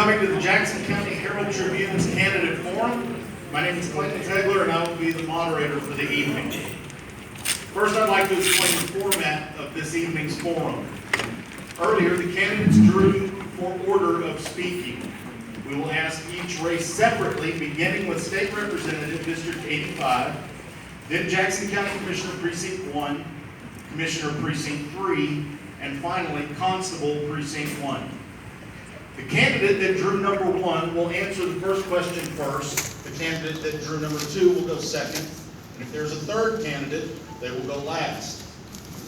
coming to the Jackson County Herald Tribune's Candidate Forum. My name is Clayton Tegler, and I will be the moderator for the evening. First, I'd like to explain the format of this evening's forum. Earlier, the candidates drew for order of speaking. We will ask each race separately, beginning with State Representative District 85, then Jackson County Commissioner Precinct 1, Commissioner Precinct 3, and finally, Constable Precinct 1. The candidate that drew number 1 will answer the first question first. The candidate that drew number 2 will go second. And if there's a third candidate, they will go last.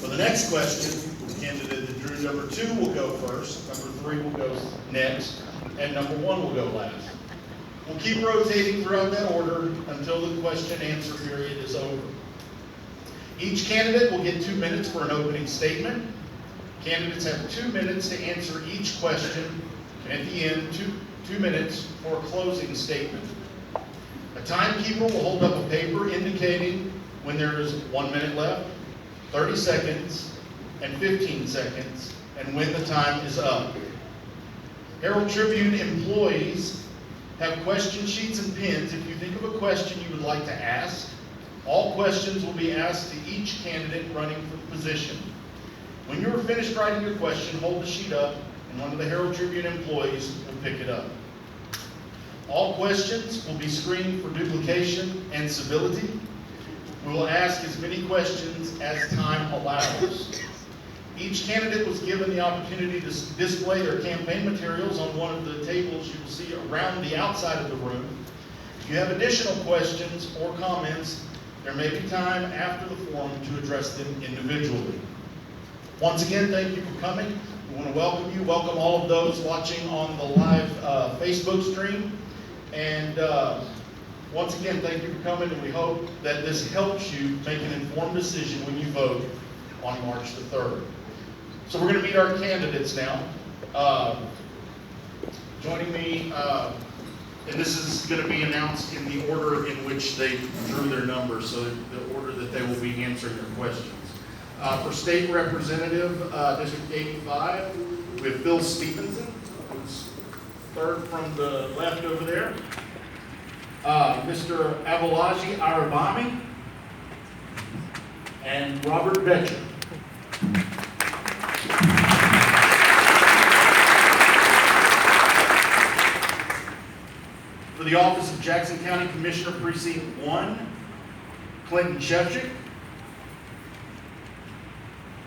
For the next question, the candidate that drew number 2 will go first, number 3 will go next, and number 1 will go last. We'll keep rotating throughout that order until the question-answer period is over. Each candidate will get 2 minutes for an opening statement. Candidates have 2 minutes to answer each question, and at the end, two minutes for a closing statement. A timekeeper will hold up a paper indicating when there is 1 minute left, 30 seconds, and 15 seconds, and when the time is up. Herald Tribune employees have question sheets and pens if you think of a question you would like to ask. All questions will be asked to each candidate running for the position. When you are finished writing your question, hold the sheet up, and one of the Herald Tribune employees will pick it up. All questions will be screened for duplication and civility. We will ask as many questions as time allows. Each candidate was given the opportunity to display their campaign materials on one of the tables you will see around the outside of the room. If you have additional questions or comments, there may be time after the forum to address them individually. Once again, thank you for coming. We want to welcome all of those watching on the live Facebook stream. And once again, thank you for coming, and we hope that this helps you make an informed decision when you vote on March the 3rd. So we're going to meet our candidates now. Joining me, and this is going to be announced in the order in which they drew their numbers, so the order that they will be answering their questions. For State Representative, District 85, we have Phil Stevenson, who's third from the left over there. Mr. Abolaji Ayobami, and Robert Betcher. For the office of Jackson County Commissioner Precinct 1, Clinton Shevchik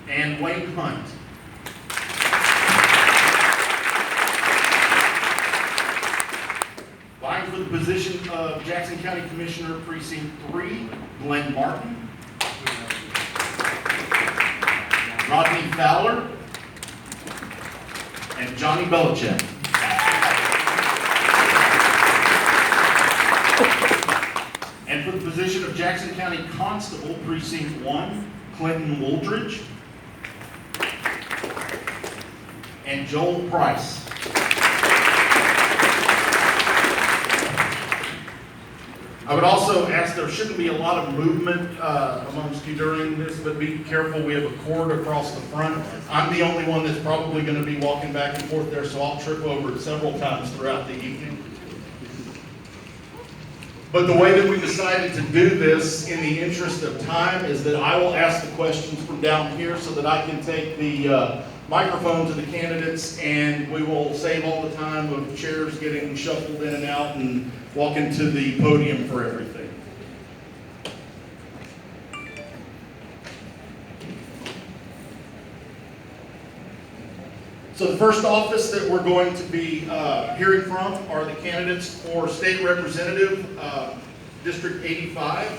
and Wayne Hunt. Vying for the position of Jackson County Commissioner Precinct 3, Glenn Martin, Rodney Fowler, and Johnny Belichick. And for the position of Jackson County Constable Precinct 1, Clinton Wooldridge and Joel Price. I would also ask, there shouldn't be a lot of movement amongst you during this, but be careful, we have a cord across the front. I'm the only one that's probably going to be walking back and forth there, so I'll trip over it several times throughout the evening. But the way that we decided to do this in the interest of time is that I will ask the questions from down here so that I can take the microphone to the candidates, and we will save all the time of chairs getting shuffled in and out and walking to the podium for everything. So the first office that we're going to be hearing from are the candidates for State Representative, District 85.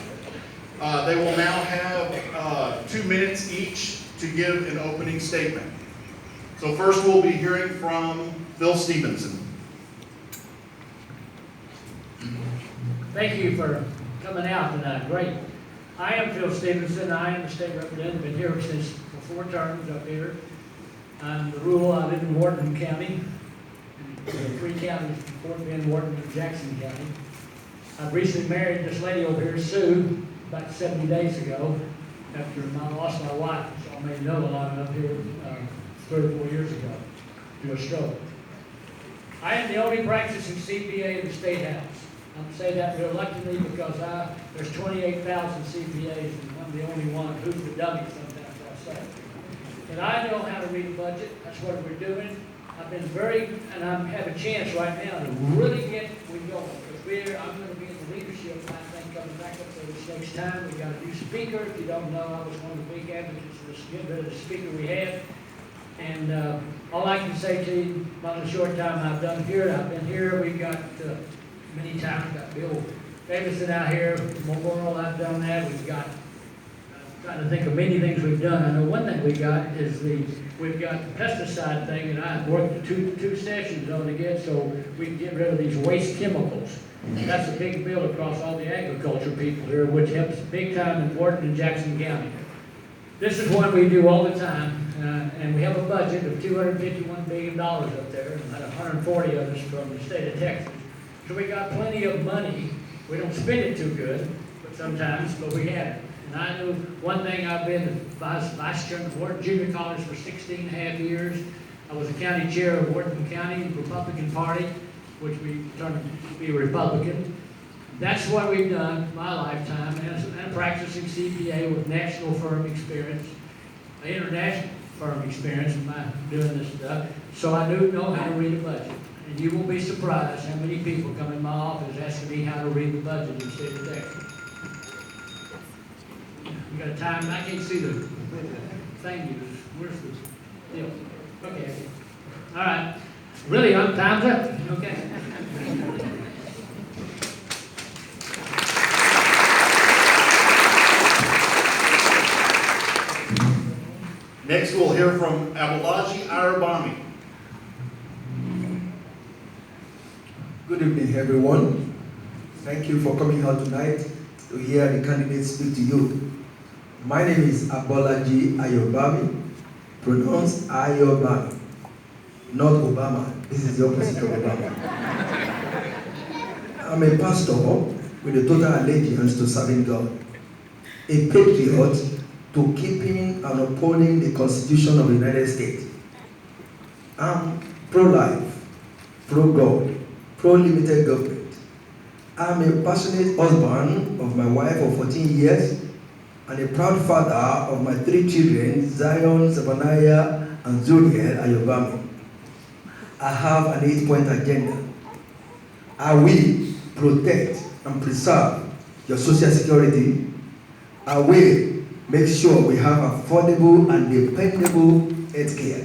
They will now have 2 minutes each to give an opening statement. So first we'll be hearing from Phil Stevenson. Thank you for coming out tonight. Great. I am Phil Stevenson. I am the state representative. Been here since for 4 terms up here. I'm the rural. I live in Wharton County. 3 counties before being Wharton and Jackson County. I've recently married this lady over here, Sue, about 70 days ago, after I lost my wife, which I may know a lot of here 3 or 4 years ago to a stroke. I am the only practicing CPA in the State House. I'm saying that reluctantly because there's 28,000 CPAs and I'm the only one who's the dummy sometimes I say. And I know how to read a budget. That's what we're doing. I've been and I have a chance right now to really get going. Because I'm going to be in the leadership, I think, coming back up there this next time. We've got a new speaker. If you don't know, I was one of the big advocates of getting rid of the speaker we had. And all I can say to you, about the short time I've been here, we've got many times, got Bill Davidson out here, Memorial, I've done that. We've got, trying to think of many things we've done. I know one thing we got is we've got the pesticide thing, and I've worked two sessions on it again, so we can get rid of these waste chemicals. That's a big bill across all the agriculture people here, which helps big time important in Jackson County. This is one we do all the time, and we have a budget of $251 billion up there, and about 140 of us from the state of Texas. So we got plenty of money. We don't spend it too good, but sometimes, but we have it. And I know one thing, I've been vice chairman of Wharton Junior College for 16 and a half years. I was the county chair of Wharton County Republican Party, which we turned to be Republican. That's what we've done my lifetime, and practicing CPA with national firm experience, international firm experience in my doing this stuff. So I do know how to read a budget. And you will be surprised how many people come in my office asking me how to read the budget in the state of Texas. You got a time? I can't see the thing you use. Where's the deal? Okay. All right. Really, time's up. Okay. Next, we'll hear from Ayobami. Good evening, everyone. Thank you for coming out tonight to hear the candidates speak to you. My name is Ayobami, pronounced Ayobami, not Obama. This is the opposite of Obama. I'm a pastor with a total allegiance to serving God, a patriot to keeping and upholding the Constitution of the United States. I'm pro-life, pro-God, pro-limited government. I'm a passionate husband of my wife of 14 years and a proud father of my 3 children, Zion, Zephaniah, and Zuriel Ayobami. I have an 8-point agenda. I will protect and preserve your social security. I will make sure we have affordable and dependable health care.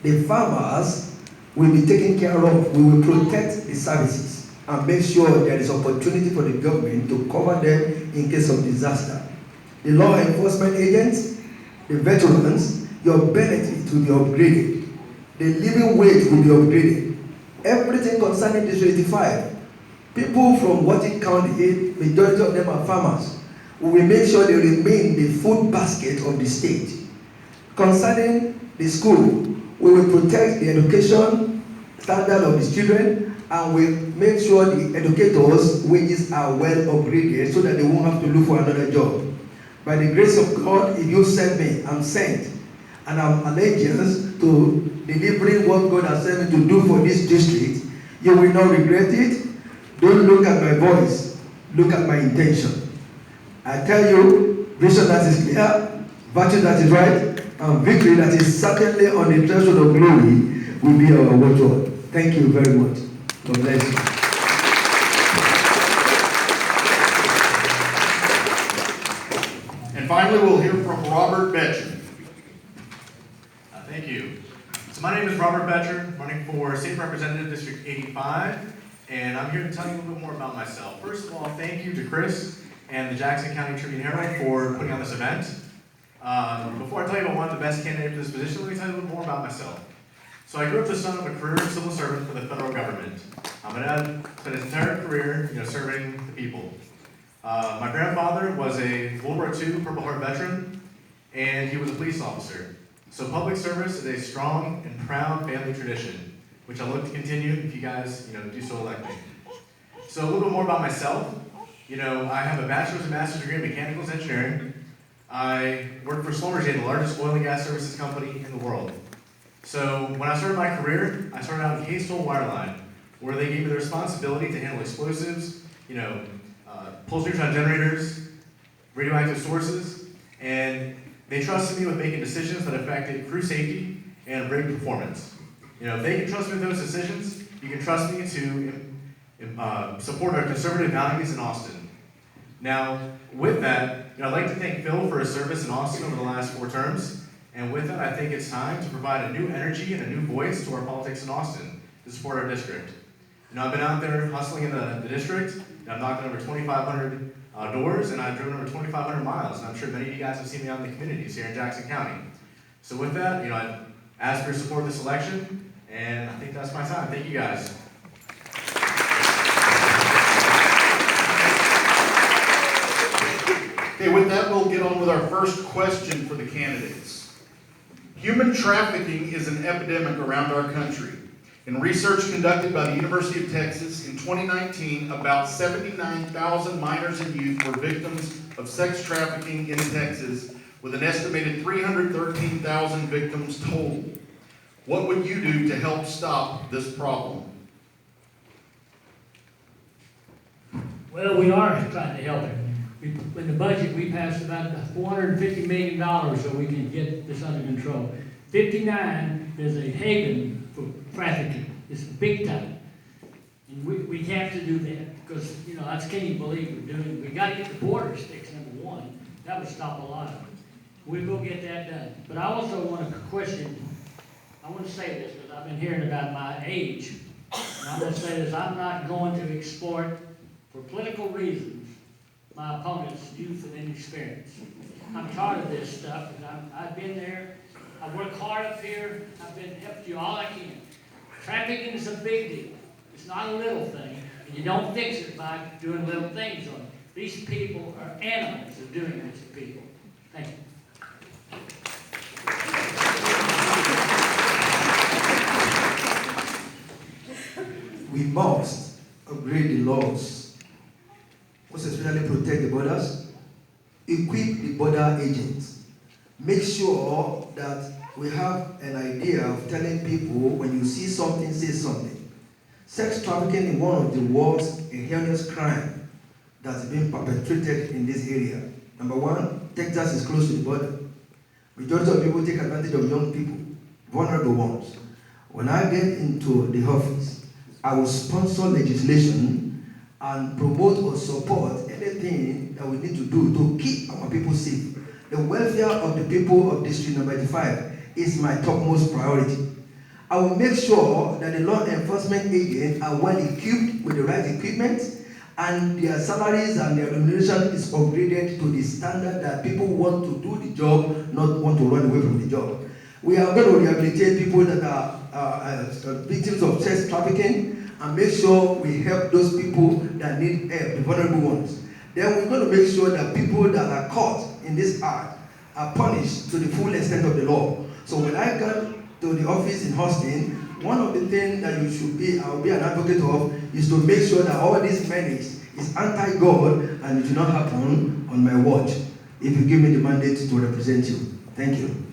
The farmers will be taken care of. We will protect the services and make sure there is opportunity for the government to cover them in case of disaster. The law enforcement agents, the veterans, your benefits will be upgraded. The living wage will be upgraded. Everything concerning District 85, people from Wharton County, majority of them are farmers. We will make sure they remain the food basket of the state. Concerning the school, we will protect the education standard of the children, and we make sure the educators' wages are well upgraded so that they won't have to look for another job. By the grace of God, if you send me, I'm sent, and I'm allegiance to delivering what God has sent me to do for this district. You will not regret it. Don't look at my voice, look at my intention. I tell you, vision that is clear, virtue that is right, and victory that is certainly on the threshold of glory will be our watchword. Thank you very much. God bless you. And finally, we'll hear from Robert Betcher. Thank you. So my name is Robert Betcher, running for State Representative District 85, and I'm here to tell you a little bit more about myself. First of all, thank you to Chris and the Jackson County Tribune Herald for putting on this event. Before I tell you about one of the best candidates for this position, let me tell you a little more about myself. So I grew up the son of a career civil servant for the federal government. My dad spent his entire career, serving the people. My grandfather was a World War II Purple Heart veteran, and he was a police officer. So public service is a strong and proud family tradition, which I look to continue if you guys, do so elect me. So a little bit more about myself. I have a bachelor's and master's degree in mechanical engineering. I work for Schlumberger, the largest oil and gas services company in the world. So when I started my career, I started out in Hazel Wireline, where they gave me the responsibility to handle explosives, pulse neutron generators, radioactive sources, and they trusted me with making decisions that affected crew safety and rig performance. If they can trust me with those decisions, you can trust me to support our conservative values in Austin. Now, with that, I'd like to thank Phil for his service in Austin over the last 4 terms. And with that, I think it's time to provide a new energy and a new voice to our politics in Austin to support our district. I've been out there hustling in the district, and I've knocked on over 2,500 doors, and I've driven over 2,500 miles, and I'm sure many of you guys have seen me out in the communities here in Jackson County. So with that, I ask for your support this election, and I think that's my time. Thank you guys. Okay, with that, we'll get on with our first question for the candidates. Human trafficking is an epidemic around our country. In research conducted by the University of Texas in 2019, about 79,000 minors and youth were victims of sex trafficking in Texas, with an estimated 313,000 victims total. What would you do to help stop this problem? Well, we are trying to help it. In the budget, we passed about $450 million so we can get this under control. 59 is a haven for trafficking. It's big time. And we have to do that because, I just can't even believe we're doing it. We got to get the borders fixed, number one. That would stop a lot of it. We will get that done. But I also want to I want to say this because I've been hearing about my age. And I'm going to say this, I'm not going to exploit, for political reasons, my opponent's youth and inexperience. I'm tired of this stuff, and I've been there. I work hard up here. I've been helping you all I can. Trafficking is a big deal. It's not a little thing, and you don't fix it by doing little things on it. These people are animals of doing this to people. Thank you. We must upgrade the laws, most especially protect the borders, equip the border agents, make sure that we have an idea of telling people when you see something, say something. Sex trafficking is one of the worst and heinous crime that's been perpetrated in this area. Number one, Texas is close to the border. Majority of people take advantage of young people, vulnerable ones. When I get into the office, I will sponsor legislation and promote or support anything that we need to do to keep our people safe. The welfare of the people of District Number 85 is my topmost priority. I will make sure that the law enforcement agents are well equipped with the right equipment and their salaries and their remuneration is upgraded to the standard that people want to do the job, not want to run away from the job. We are going to rehabilitate people that are victims of sex trafficking and make sure we help those people that need help, the vulnerable ones. Then we're going to make sure that people that are caught in this act are punished to the full extent of the law. So when I got to the office in Austin, one of the things that I'll be an advocate of is to make sure that all this menace is anti-God and it will not happen on my watch if you give me the mandate to represent you. Thank you.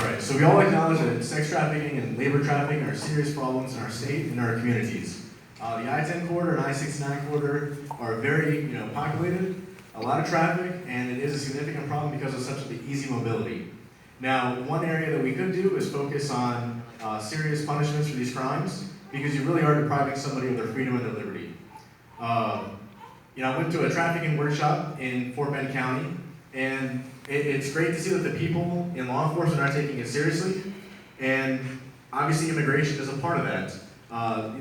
Right, so we all acknowledge that sex trafficking and labor trafficking are serious problems in our state and our communities. The I-10 corridor and I-69 corridor are very populated, a lot of traffic, and it is a significant problem because of such the easy mobility. Now, one area that we could do is focus on serious punishments for these crimes because you really are depriving somebody of their freedom and their liberty. I went to a trafficking workshop in Fort Bend County, and it's great to see that the people in law enforcement are taking it seriously, and obviously immigration is a part of that.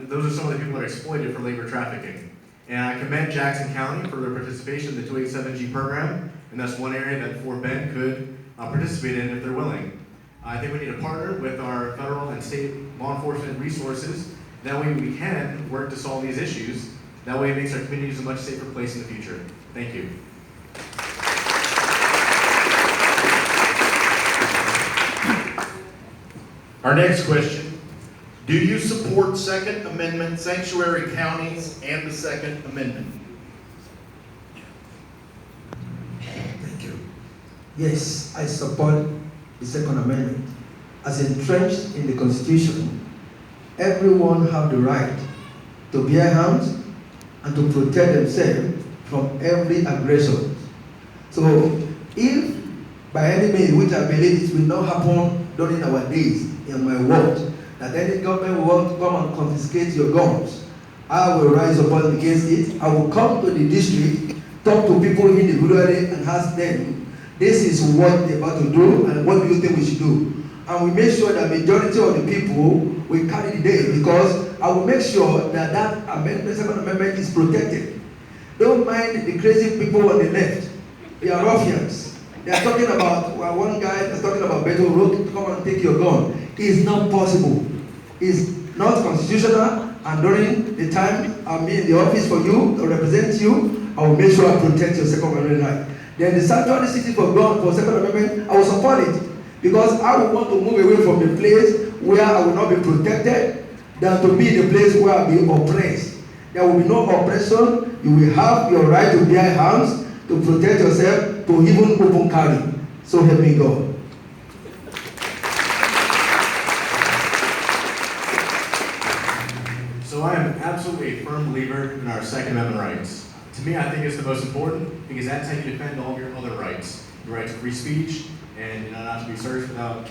Those are some of the people that are exploited for labor trafficking. And I commend Jackson County for their participation in the 287G program, and that's one area that Fort Bend could participate in if they're willing. I think we need to partner with our federal and state law enforcement resources. That way we can work to solve these issues. That way it makes our communities a much safer place in the future. Thank you. Our next question. Do you support Second Amendment sanctuary counties and the Second Amendment? Thank you. Yes, I support the Second Amendment. As entrenched in the Constitution, everyone have the right to bear arms and to protect themselves from every aggression. So, if by any means, which I believe it will not happen during our days in my ward, that any government will want to come and confiscate your guns, I will rise up against it. I will come to the district, talk to people individually and ask them, this is what they're about to do and what do you think we should do? And we make sure that majority of the people will carry the day, because I will make sure that that amendment, Second Amendment is protected. Don't mind the crazy people on the left. They are ruffians. They are talking about, well, one guy is talking about Beto Road to come and take your gun. It's not possible. It's not constitutional. And during the time I'm in the office for you, to represent you, I will make sure I protect your Second Amendment right. Then the sanctuary city for God for Second Amendment, I will support it. Because I will want to move away from the place where I will not be protected than to be in the place where I will be oppressed. There will be no oppression. You will have your right to bear arms, to protect yourself, to even open carry. So help me God. So I am absolutely a firm believer in our Second Amendment rights. To me, I think it's the most important because that's how you defend all of your other rights. Your right to free speech and not to be searched without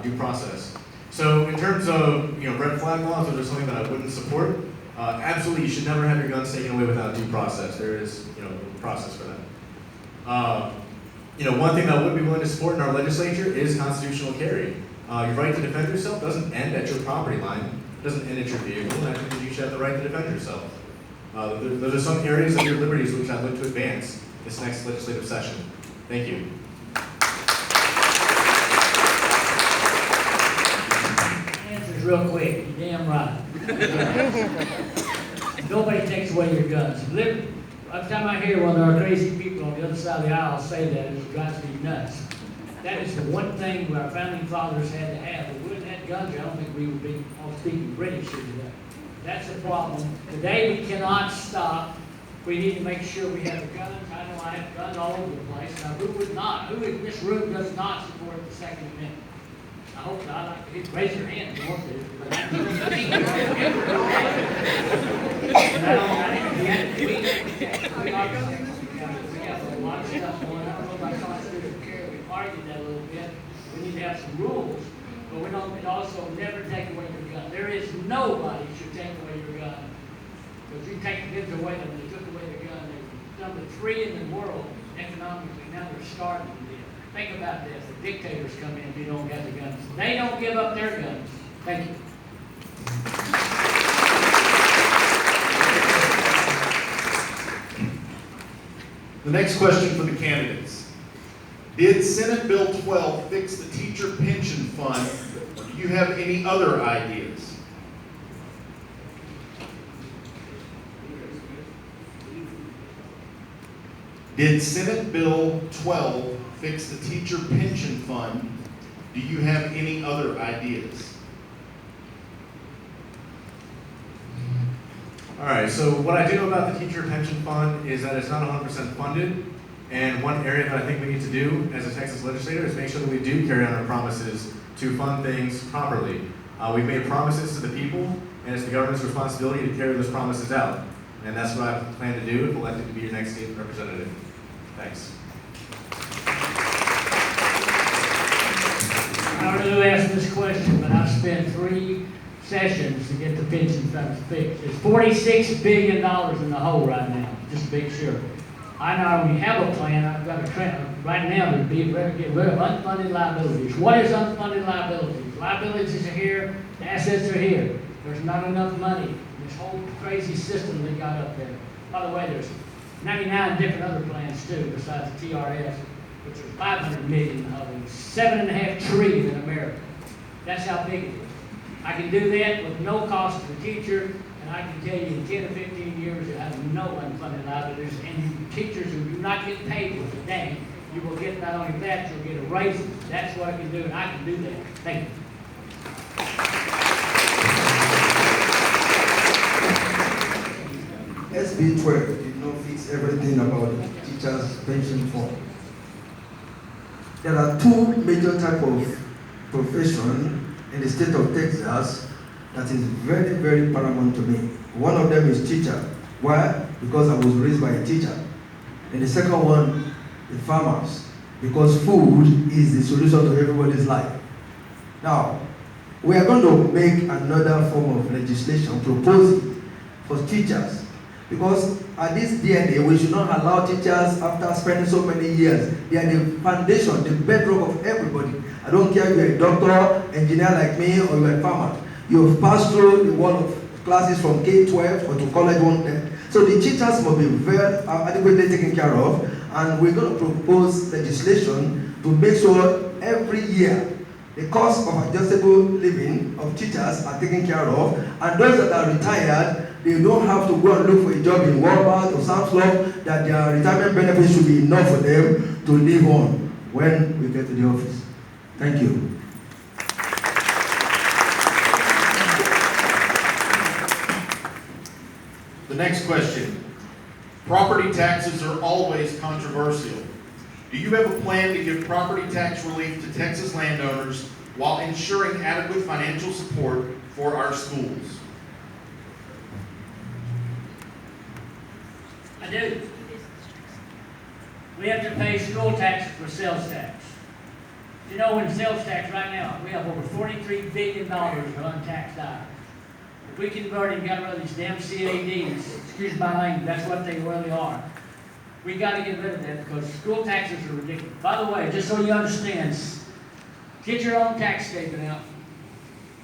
due process. So in terms of red flag laws, those are something that I wouldn't support. Absolutely, you should never have your guns taken away without due process. There is a process for that. One thing that I would be willing to support in our legislature is constitutional carry. Your right to defend yourself doesn't end at your property line. It doesn't end at your vehicle, and I think that you should have the right to defend yourself. Those are some areas of your liberties which I'd like to advance this next legislative session. Thank you. Answers real quick. You're damn right. Nobody takes away your guns. Every time I hear one of our crazy people on the other side of the aisle say that, it drives me nuts. That is the one thing our founding fathers had to have. If we wouldn't have guns, I don't think we would be all speaking British here today. That's the problem. Today we cannot stop. We need to make sure we have the guns. I know I have guns all over the place. Now, who would not? Who in this room does not support the Second Amendment? I hope not. I'd like to raise your hand if you want to. But I we have a lot of stuff going on. I don't know about constitutional carry. We argued that a little bit. We need to have some rules. But we don't also never take away your gun. There is nobody should take away your gun. Because you take the kids away, when they took away the gun, they've done the three in the world economically. Now they're starting to do. Think about this. The dictators come in if you don't get the guns. They don't give up their guns. Thank you. The next question for the candidates. Did Senate Bill 12 fix the teacher pension fund, or do you have any other ideas? Did Senate Bill 12 fix the teacher pension fund? Do you have any other ideas? All right, so what I do know about the teacher pension fund is that it's not 100% funded. And one area that I think we need to do as a Texas legislator is make sure that we do carry on our promises to fund things properly. We've made promises to the people, and it's the government's responsibility to carry those promises out. And that's what I plan to do if elected to be your next state representative. Thanks. I don't know who asked this question, but I've spent 3 sessions to get the pension funds fixed. It's $46 billion in the hole right now, just to be sure. I not only have a plan, I've got a trend right now to get rid of unfunded liabilities. What is unfunded liabilities? Liabilities are here, assets are here. There's not enough money in this whole crazy system they got up there. By the way, there's 99 different other plans too, besides the TRS, which is 500 million of them, 7.5 trillion in America. That's how big it is. I can do that with no cost to the teacher, and I can tell you in 10 or 15 years you have no unfunded liabilities, and you teachers who do not get paid with a dang, you will get not only that, you'll get a raise. That's what I can do, and I can do that. Thank you. SB 12 did not fix everything about the teachers' pension fund. There are two major types of profession in the state of Texas that is very, very paramount to me. One of them is teacher. Why? Because I was raised by a teacher. And the second one is farmers. Because food is the solution to everybody's life. Now, we are going to make another form of legislation proposing for teachers. Because at this day and age, we should not allow teachers, after spending so many years, they are the foundation, the bedrock of everybody. I don't care if you're a doctor, engineer like me, or you're a farmer. You've passed through the world of classes from K-12 or to college one day. So the teachers must be very adequately taken care of, and we're going to propose legislation to make sure every year the cost of adjustable living of teachers are taken care of, and those that are retired, they don't have to go and look for a job in Walmart or Sam's Club, that their retirement benefits should be enough for them to live on when we get to the office. Thank you. The next question. Property taxes are always controversial. Do you have a plan to give property tax relief to Texas landowners while ensuring adequate financial support for our schools? I do. We have to pay school taxes for sales tax. You know, in sales tax right now, we have over $43 billion of untaxed items. If we convert and get rid of these damn CADs, excuse my language, that's what they really are. We got to get rid of that because school taxes are ridiculous. By the way, just so you understand, get your own tax statement out.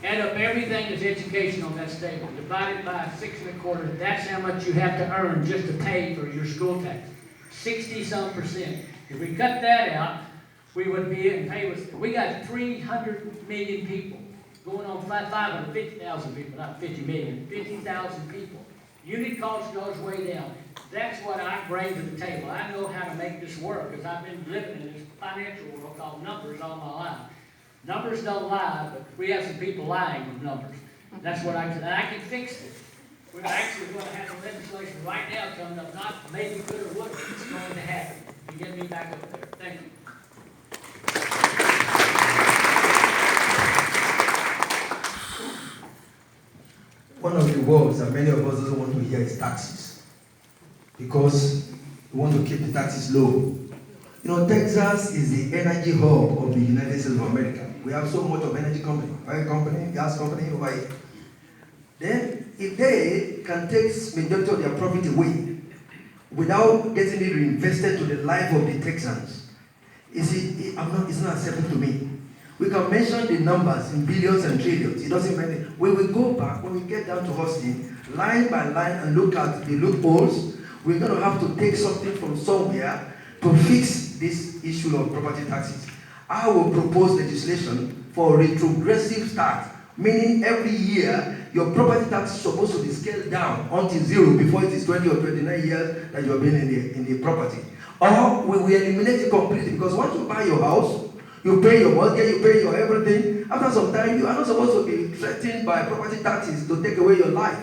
Add up everything that's education on that statement. Divide it by 6 1/4. That's how much you have to earn just to pay for your school tax. 60-some%. If we cut that out, we would be in pay with. We got 300 million people going on 550,000 people, not 50 million, 50,000 people. Unit cost goes way down. That's what I bring to the table. I know how to make this work because I've been living in this financial world called numbers all my life. Numbers don't lie, but we have some people lying with numbers. That's what I can fix this. We're actually going to have some legislation right now coming up, not maybe good or would, it's going to happen. You get me back up there. Thank you. One of the words that many of us don't want to hear is taxes, because we want to keep the taxes low. You know, Texas is the energy hub of the United States of America. We have so much of energy company, oil company, gas company over here. Then, if they can take majority of their profit away without getting it reinvested to the life of the Texans, it's not acceptable to me. We can mention the numbers in billions and trillions. It doesn't matter. When we go back, when we get down to Austin, line by line and look at the loopholes, we're going to have to take something from somewhere to fix this issue of property taxes. I will propose legislation for retrogressive tax, meaning every year your property tax is supposed to be scaled down until zero before it is 20 or 29 years that you have been in the property. Or we will eliminate it completely, because once you buy your house, you pay your mortgage, you pay your everything. After some time, you are not supposed to be threatened by property taxes to take away your life,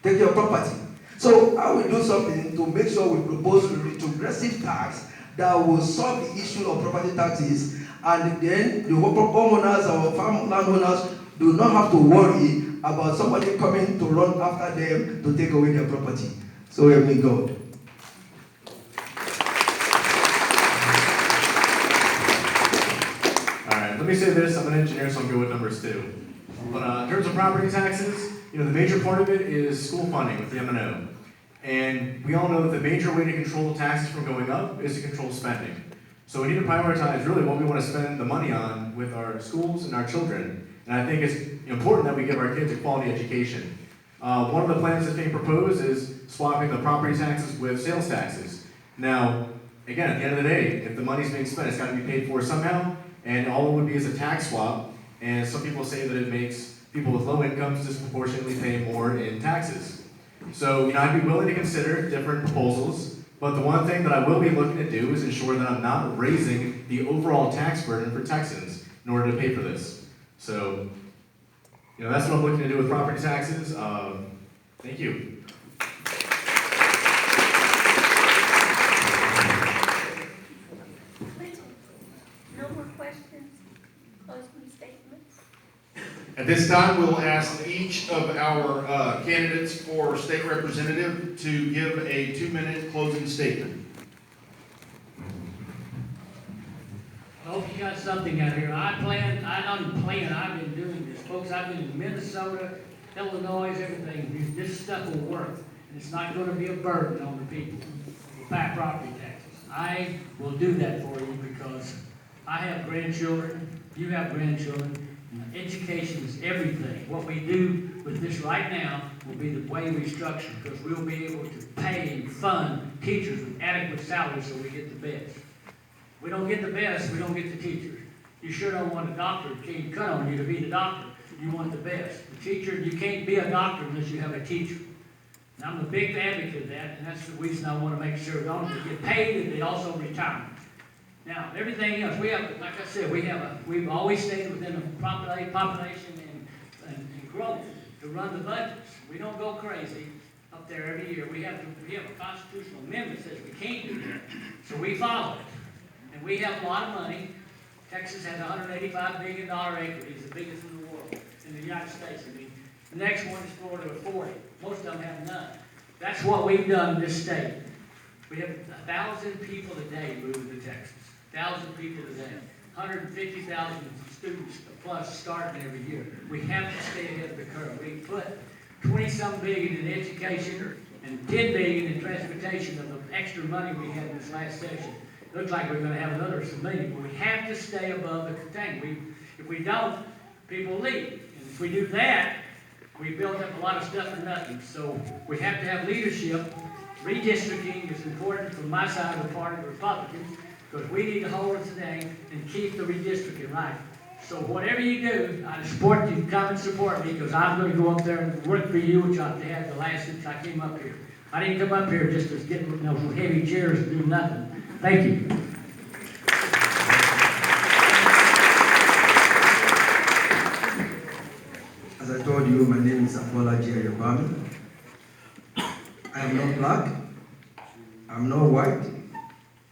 take your property. So I will do something to make sure we propose a retrogressive tax that will solve the issue of property taxes, and then the homeowners or farm landowners do not have to worry about somebody coming to run after them to take away their property. So help me God. Let me say this, I'm an engineer, so I'm good with numbers too. But in terms of property taxes, the major part of it is school funding with the M&O. And we all know that the major way to control taxes from going up is to control spending. So we need to prioritize really what we want to spend the money on with our schools and our children. And I think it's important that we give our kids a quality education. One of the plans that's being proposed is swapping the property taxes with sales taxes. Now, again, at the end of the day, if the money's being spent, it's got to be paid for somehow. And all it would be is a tax swap, and some people say that it makes people with low incomes disproportionately pay more in taxes. So, I'd be willing to consider different proposals, but the one thing that I will be looking to do is ensure that I'm not raising the overall tax burden for Texans in order to pay for this. So, that's what I'm looking to do with property taxes. Thank you. No more At this time, we'll ask each of our candidates for state representative to give a 2-minute closing statement. I hope you got something out here. I've been doing this. Folks, I've been in Minnesota, Illinois, everything. This stuff will work. And it's not going to be a burden on the people who pay property taxes. I will do that for you because I have grandchildren, you have grandchildren. Education is everything. What we do with this right now will be the way we structure, because we'll be able to pay and fund teachers with adequate salaries so we get the best. We don't get the best, we don't get the teachers. You sure don't want a doctor to cut on you to be the doctor. You want the best. The teacher, you can't be a doctor unless you have a teacher. And I'm a big advocate of that, and that's the reason I want to make sure not only they get paid, and they also retire. Now, everything else, we have, like I said, we've always stayed within the population and growth to run the budgets. We don't go crazy up there every year. We have a constitutional amendment that says we can't do that. So we follow it. And we have a lot of money. Texas has $185 billion equity. It's the biggest in the world, in the United States. I mean, the next one is Florida with 40. Most of them have none. That's what we've done in this state. We have 1,000 people a day moving to Texas. 1,000 people a day. 150,000 students plus starting every year. We have to stay ahead of the curve. We put 20-some billion in education and 10 billion in transportation of the extra money we had in this last session. Looks like we're going to have another million, but we have to stay above the contain. If we don't, people leave. And if we do that, we build up a lot of stuff for nothing. So we have to have leadership. Redistricting is important from my side of the party, the Republicans, because we need to hold it today and keep the redistricting right. So whatever you do, I support you. Come and support me, because I'm going to go up there and work for you, which I've had the last since I came up here. I didn't come up here just to get heavy chairs and do nothing. Thank you. As I told you, my name is Ayobami. I am not black, I'm not white,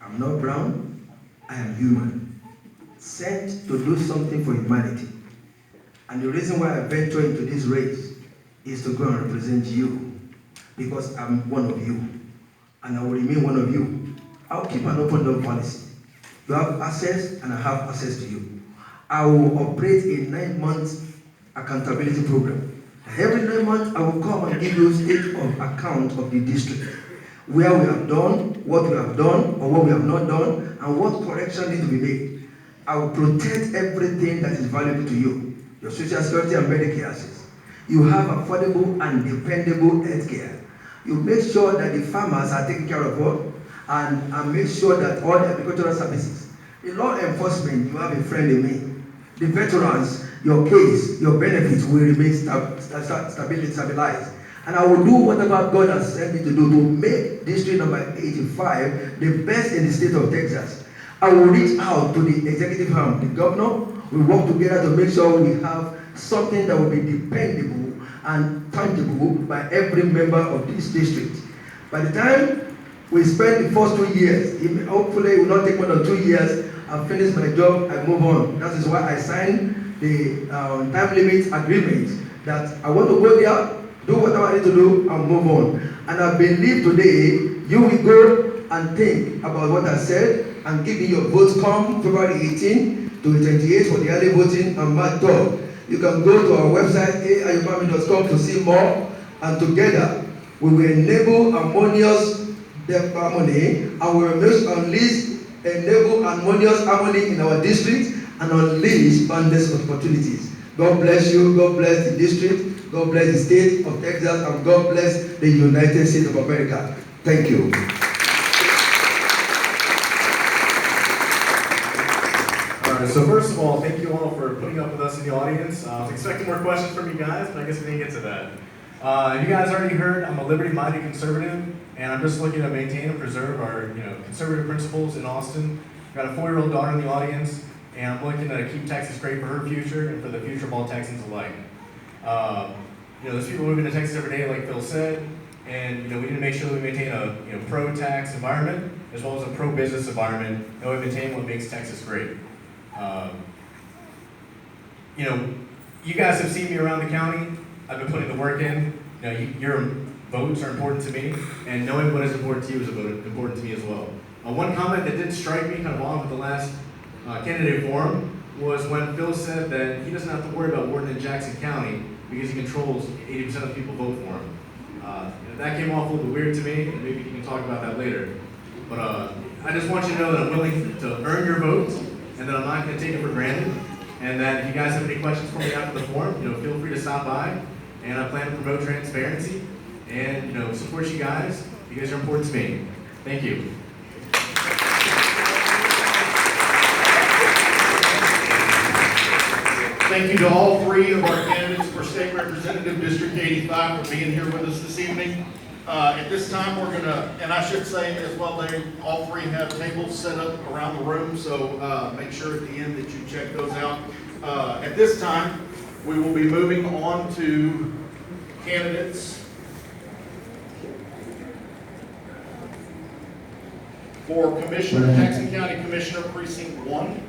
I'm not brown, I am human, sent to do something for humanity. And the reason why I venture into this race is to go and represent you, because I'm one of you, and I will remain one of you. I'll keep an open door policy. You have access, and I have access to you. I will operate a 9-month accountability program. Every 9 months, I will come and give you a state of account of the district, where we have done, what we have done, or what we have not done, and what correction needs to be made. I will protect everything that is valuable to you, your social security and Medicare access. You have affordable and dependable health care. You make sure that the farmers are taken care of, and make sure that all the agricultural services. The law enforcement, you have a friend in me. The veterans, your case, your benefits will remain stabilized. And I will do whatever God has sent me to do to make district number 85 the best in the state of Texas. I will reach out to the executive arm, the governor. We work together to make sure we have something that will be dependable and tangible by every member of this district. By the time we spend the first 2 years, hopefully it will not take more than 2 years, I've finished my job, I move on. That is why I signed the time limit agreement, that I want to go there, do whatever I need to do, and move on. And I believe today, you will go and think about what I said, and give me your votes come February 18 to 28 for the early voting and March 3rd. You can go to our website, ayobami.com, to see more, and together we will enable harmonious harmony, and we will enable harmonious harmony in our district and unleash boundless opportunities. God bless you, God bless the district, God bless the state of Texas, and God bless the United States of America. Thank you. Alright, so first of all, thank you all for putting up with us in the audience. I was expecting more questions from you guys, but I guess we didn't get to that. You guys already heard, I'm a liberty-minded conservative, and I'm just looking to maintain and preserve our, conservative principles in Austin. I've got a 4-year-old daughter in the audience, and I'm looking to keep Texas great for her future and for the future of all Texans alike. There's people moving to Texas every day, like Phil said, and we need to make sure that we maintain a pro-tax environment as well as a pro-business environment, and we maintain what makes Texas great. you guys have seen me around the county. I've been putting the work in. You know, your votes are important to me, and knowing what is important to you is important to me as well. One comment that did strike me kind of along with the last candidate forum was when Phil said that he doesn't have to worry about Wharton and Jackson County because he controls 80% of the people vote for him. That came off a little bit weird to me, and maybe you can talk about that later. But I just want you to know that I'm willing to earn your vote, and that I'm not going to take it for granted. And that if you guys have any questions for me after the forum, you know, feel free to stop by. And I plan to promote transparency and, you know, support you guys. You guys are important to me. Thank you. Thank you to all three of our candidates for State Representative District 85 for being here with us this evening. At this time, we're gonna, and I should say as well, all three have tables set up around the room, so make sure at the end that you check those out. At this time, we will be moving on to candidates for Commissioner, Jackson County Commissioner Precinct 1.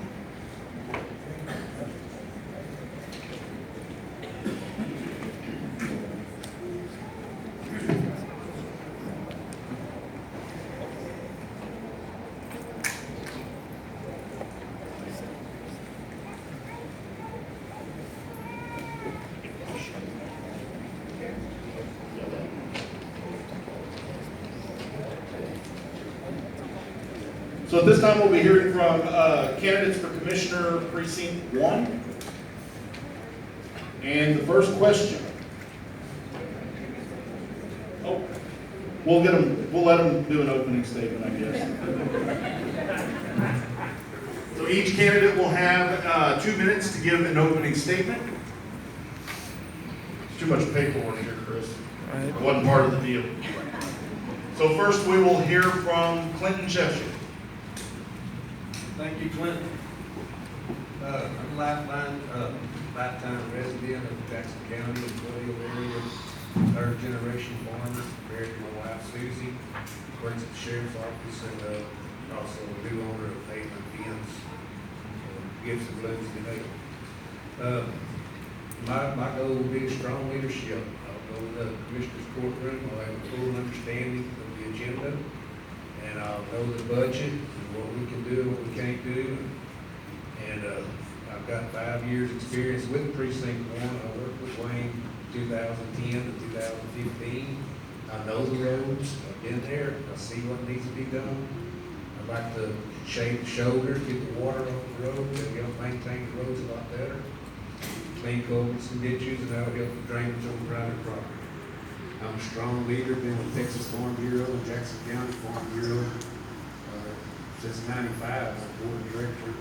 So at this time, we'll be hearing from candidates for Commissioner Precinct 1. And the first question. Oh, we'll let them do an opening statement, I guess. So each candidate will have 2 minutes to give an opening statement. It's too much paperwork here, Chris. It wasn't part of the deal. So first, we will hear from Clinton Cheshire. Thank you, Clinton. I'm a lifetime resident of Jackson County and Woodville area, third generation farmer, married to my wife Susie, works at the sheriff's office, and also a new owner of Pavement Fence, Gibson Blues today. My goal will be a strong leadership. I'll go to the commissioner's courtroom, I'll have a full understanding of the agenda, and I'll know the budget and what we can do and what we can't do. And I've got 5 years experience with Precinct 1. I worked with Wayne 2010 to 2015. I know the roads, I've been there, I see what needs to be done. I'd like to shade the shoulders, get the water off the road, and help maintain the roads a lot better. Clean culverts and ditches, and that'll help the drainage on private property. I'm a strong leader, been with Texas Farm Bureau and Jackson County Farm Bureau since '95. I'm board director